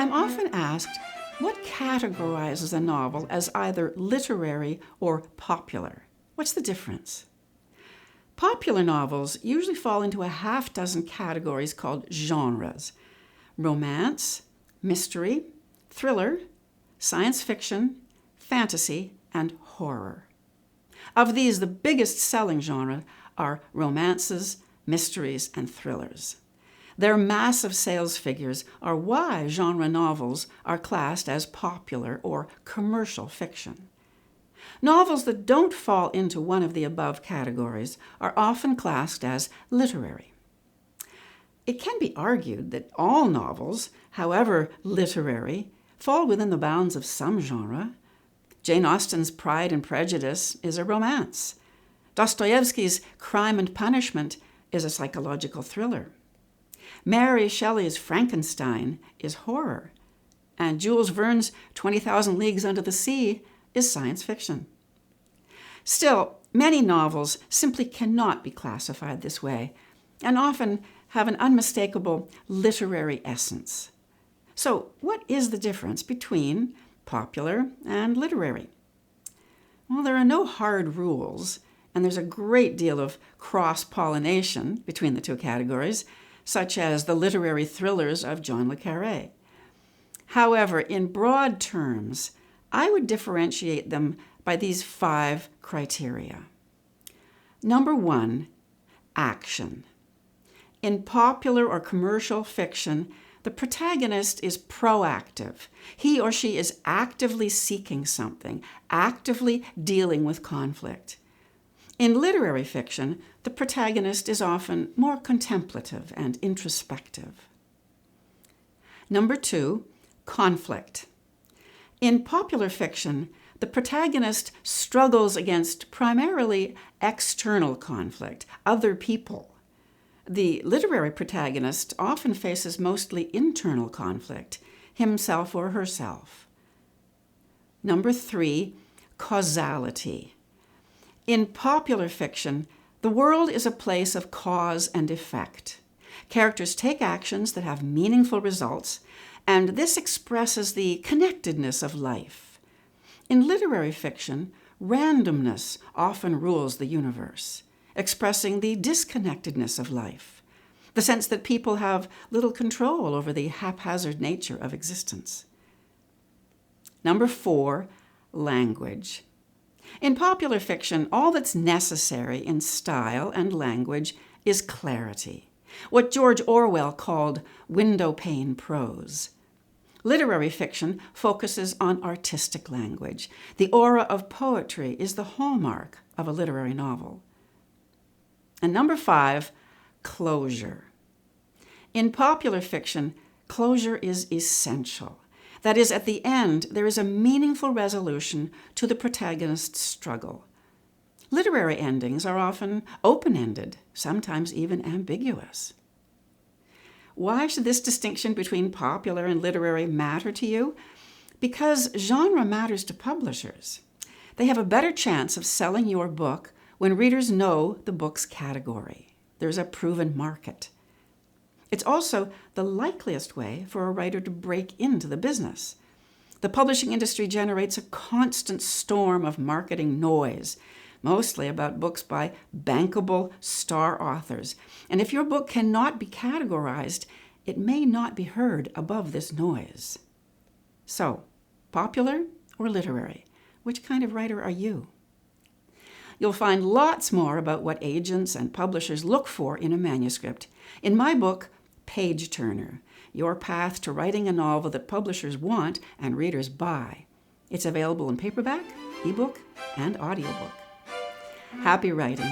I'm often asked, what categorizes a novel as either literary or popular? What's the difference? Popular novels usually fall into a half-dozen categories called genres: romance, mystery, thriller, science fiction, fantasy, and horror. Of these, the biggest selling genre are romances, mysteries, and thrillers. Their massive sales figures are why genre novels are classed as popular or commercial fiction. Novels that don't fall into one of the above categories are often classed as literary. It can be argued that all novels, however literary, fall within the bounds of some genre. Jane Austen's Pride and Prejudice is a romance. Dostoevsky's Crime and Punishment is a psychological thriller. Mary Shelley's Frankenstein is horror. And Jules Verne's 20,000 Leagues Under the Sea is science fiction. Still, many novels simply cannot be classified this way and often have an unmistakable literary essence. So, what is the difference between popular and literary? Well, there are no hard rules, and there's a great deal of cross-pollination between the two categories, such as the literary thrillers of John le Carré. However, in broad terms, I would differentiate them by these 5 criteria. Number 1, action. In popular or commercial fiction, the protagonist is proactive. He or she is actively seeking something, actively dealing with conflict. In literary fiction, the protagonist is often more contemplative and introspective. Number 2, conflict. In popular fiction, the protagonist struggles against primarily external conflict, other people. The literary protagonist often faces mostly internal conflict, himself or herself. Number 3, causality. In popular fiction, the world is a place of cause and effect. Characters take actions that have meaningful results, and this expresses the connectedness of life. In literary fiction, randomness often rules the universe, expressing the disconnectedness of life, the sense that people have little control over the haphazard nature of existence. Number 4, language. In popular fiction, all that's necessary in style and language is clarity, what George Orwell called window pane prose. Literary fiction focuses on artistic language. The aura of poetry is the hallmark of a literary novel. And number 5, closure. In popular fiction, closure is essential. That is, at the end, there is a meaningful resolution to the protagonist's struggle. Literary endings are often open-ended, sometimes even ambiguous. Why should this distinction between popular and literary matter to you? Because genre matters to publishers. They have a better chance of selling your book when readers know the book's category. There's a proven market. It's also the likeliest way for a writer to break into the business. The publishing industry generates a constant storm of marketing noise, mostly about books by bankable star authors. And if your book cannot be categorized, it may not be heard above this noise. So, popular or literary? Which kind of writer are you? You'll find lots more about what agents and publishers look for in a manuscript in my book, Page Turner, Your Path to Writing a Novel That Publishers Want and Readers Buy. It's available in paperback, ebook, and audiobook. Happy writing.